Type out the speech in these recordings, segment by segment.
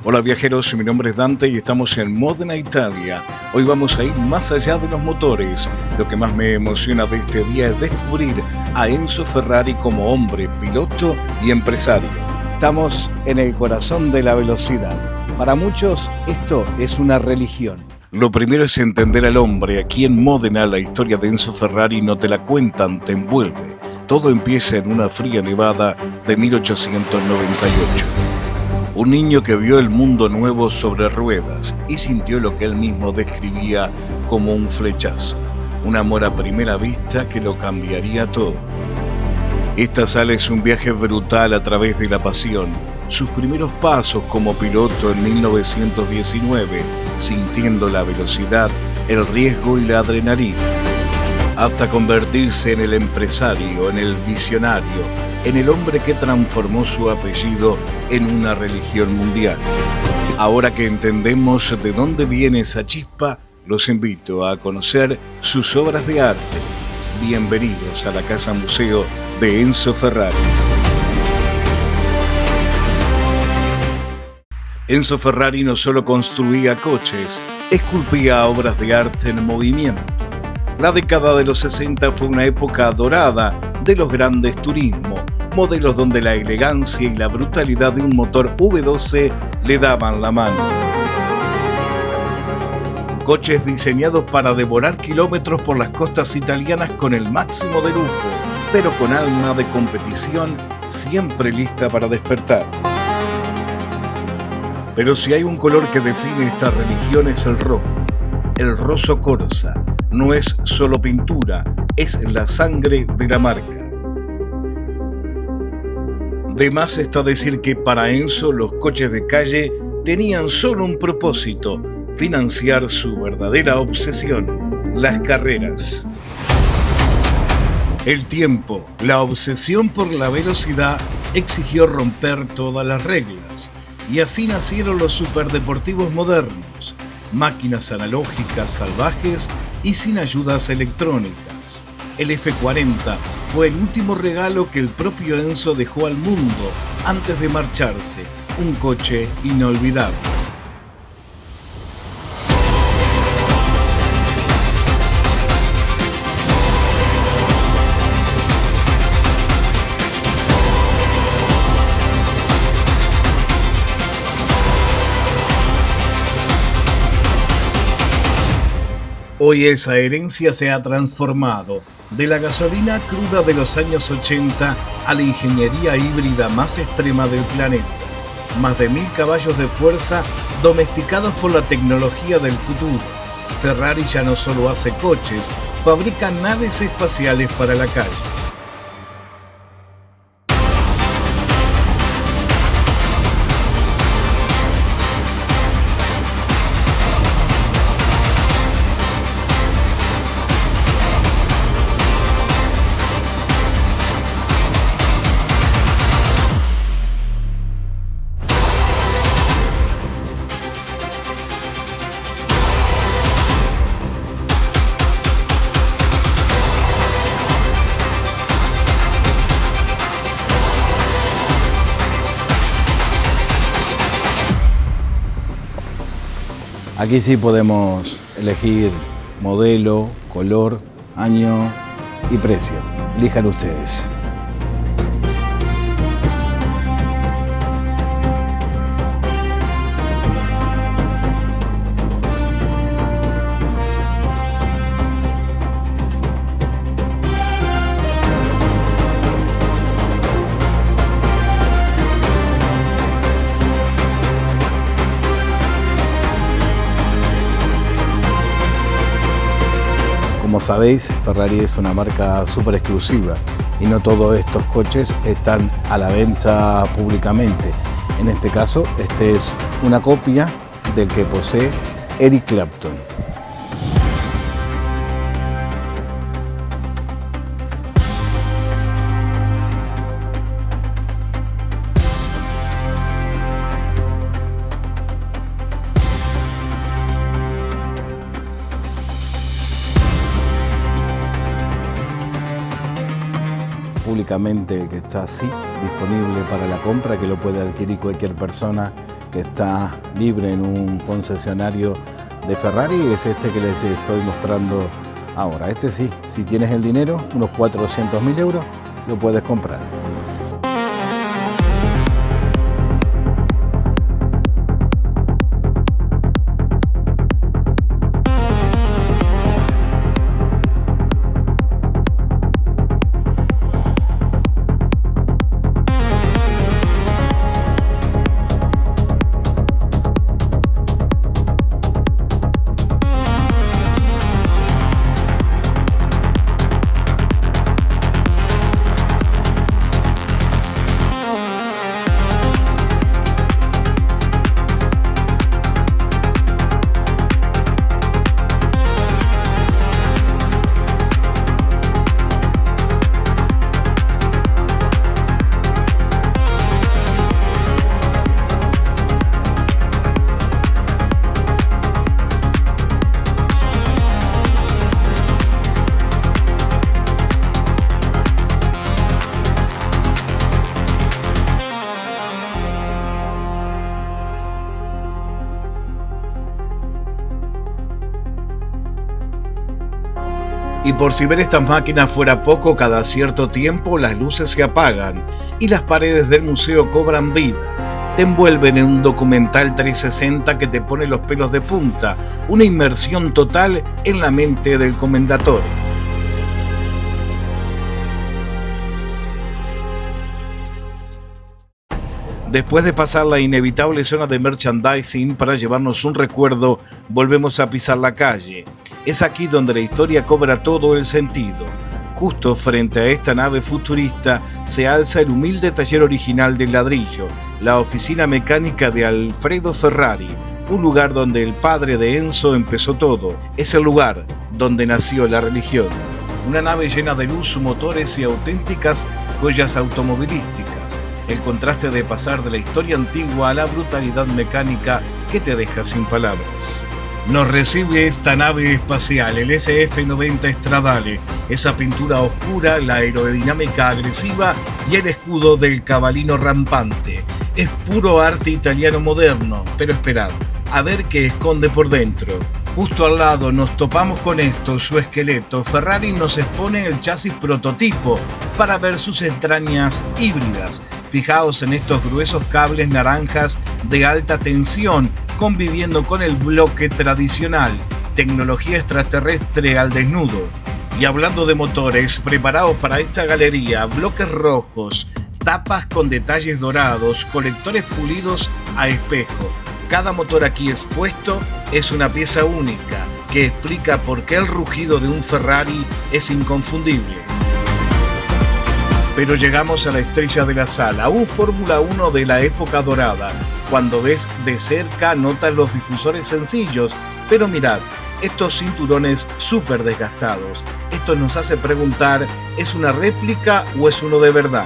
Hola viajeros, mi nombre es Dante y estamos en Modena, Italia. Hoy vamos a ir más allá de los motores. Lo que más me emociona de este día es descubrir a Enzo Ferrari como hombre, piloto y empresario. Estamos en el corazón de la velocidad. Para muchos esto es una religión. Lo primero es entender al hombre. Aquí en Módena la historia de Enzo Ferrari no te la cuentan, te envuelve. Todo empieza en una fría nevada de 1898. Un niño que vio el mundo nuevo sobre ruedas y sintió lo que él mismo describía como un flechazo. Un amor a primera vista que lo cambiaría todo. Esta sala es un viaje brutal a través de la pasión. Sus primeros pasos como piloto en 1919, sintiendo la velocidad, el riesgo y la adrenalina. Hasta convertirse en el empresario, en el visionario, en el hombre que transformó su apellido en una religión mundial. Ahora que entendemos de dónde viene esa chispa, los invito a conocer sus obras de arte. Bienvenidos a la Casa Museo de Enzo Ferrari. Enzo Ferrari no solo construía coches, esculpía obras de arte en movimiento. La década de los 60 fue una época dorada de los grandes turismos, modelos donde la elegancia y la brutalidad de un motor V12 le daban la mano. Coches diseñados para devorar kilómetros por las costas italianas con el máximo de lujo, pero con alma de competición siempre lista para despertar. Pero si hay un color que define esta religión es el rojo, el rosso corsa. No es solo pintura, es la sangre de la marca. De más está decir que para Enzo los coches de calle tenían solo un propósito: financiar su verdadera obsesión, las carreras. El tiempo, la obsesión por la velocidad exigió romper todas las reglas, y así nacieron los superdeportivos modernos, máquinas analógicas salvajes y sin ayudas electrónicas. El F40 fue el último regalo que el propio Enzo dejó al mundo antes de marcharse, un coche inolvidable. Hoy esa herencia se ha transformado de la gasolina cruda de los años 80 a la ingeniería híbrida más extrema del planeta. Más de 1000 caballos de fuerza domesticados por la tecnología del futuro. Ferrari ya no solo hace coches, fabrica naves espaciales para la calle. Aquí sí podemos elegir modelo, color, año y precio. Elijan ustedes. Como sabéis, Ferrari es una marca súper exclusiva y no todos estos coches están a la venta públicamente. En este caso, este es una copia del que posee Eric Clapton. Públicamente el que está así, disponible para la compra, que lo puede adquirir cualquier persona que está libre en un concesionario de Ferrari es este que les estoy mostrando ahora. Este sí, si tienes el dinero, unos 400.000 euros, lo puedes comprar. Y por si ver estas máquinas fuera poco, cada cierto tiempo las luces se apagan y las paredes del museo cobran vida. Te envuelven en un documental 360 que te pone los pelos de punta, una inmersión total en la mente del comendatore. Después de pasar la inevitable zona de merchandising para llevarnos un recuerdo, volvemos a pisar la calle. Es aquí donde la historia cobra todo el sentido. Justo frente a esta nave futurista se alza el humilde taller original del ladrillo, la oficina mecánica de Alfredo Ferrari, un lugar donde el padre de Enzo empezó todo. Es el lugar donde nació la religión. Una nave llena de luz, motores y auténticas joyas automovilísticas. El contraste de pasar de la historia antigua a la brutalidad mecánica que te deja sin palabras. Nos recibe esta nave espacial, el SF-90 Stradale, esa pintura oscura, la aerodinámica agresiva y el escudo del cabalino rampante. Es puro arte italiano moderno, pero esperad, a ver qué esconde por dentro. Justo al lado nos topamos con esto, su esqueleto. Ferrari nos expone el chasis prototipo para ver sus entrañas híbridas. Fijaos en estos gruesos cables naranjas de alta tensión conviviendo con el bloque tradicional. Tecnología extraterrestre al desnudo. Y hablando de motores, preparados para esta galería, bloques rojos, tapas con detalles dorados, colectores pulidos a espejo. Cada motor aquí expuesto es una pieza única que explica por qué el rugido de un Ferrari es inconfundible. Pero llegamos a la estrella de la sala, un Fórmula 1 de la época dorada. Cuando ves de cerca notas los difusores sencillos, pero mirad, estos cinturones súper desgastados. Esto nos hace preguntar, ¿es una réplica o es uno de verdad?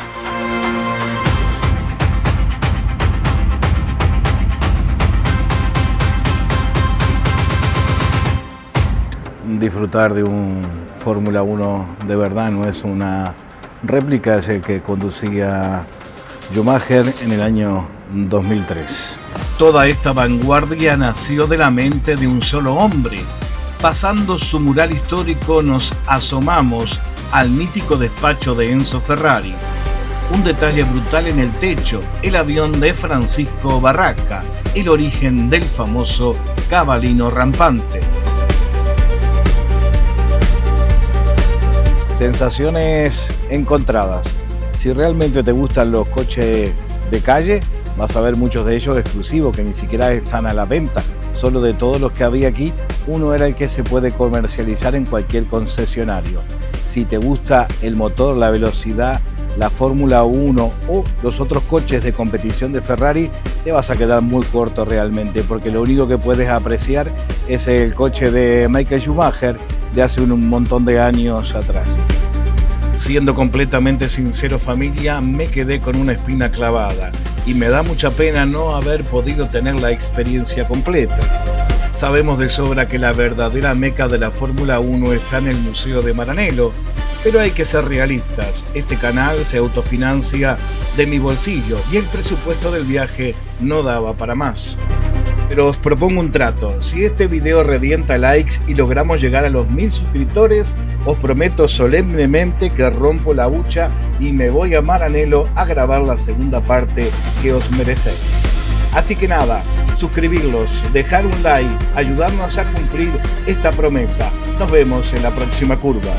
Disfrutar de un Fórmula 1 de verdad, no es una réplica, es el que conducía Schumacher en el año 2003. Toda esta vanguardia nació de la mente de un solo hombre. Pasando su mural histórico nos asomamos al mítico despacho de Enzo Ferrari. Un detalle brutal en el techo, el avión de Francisco Barraca, el origen del famoso cabalino rampante. Sensaciones encontradas. Si realmente te gustan los coches de calle, vas a ver muchos de ellos exclusivos que ni siquiera están a la venta. Solo de todos los que había aquí, uno era el que se puede comercializar en cualquier concesionario. Si te gusta el motor, la velocidad, la Fórmula 1 o los otros coches de competición de Ferrari, te vas a quedar muy corto realmente, porque lo único que puedes apreciar es el coche de Michael Schumacher de hace un montón de años atrás. Siendo completamente sincero, familia, me quedé con una espina clavada y me da mucha pena no haber podido tener la experiencia completa. Sabemos de sobra que la verdadera meca de la Fórmula 1 está en el Museo de Maranello, pero hay que ser realistas. Este canal se autofinancia de mi bolsillo y el presupuesto del viaje no daba para más. Pero os propongo un trato: si este video revienta likes y logramos llegar a los 1000 suscriptores, os prometo solemnemente que rompo la hucha y me voy a Maranello a grabar la segunda parte que os merecéis. Así que nada, suscribirlos, dejar un like, ayudarnos a cumplir esta promesa. Nos vemos en la próxima curva.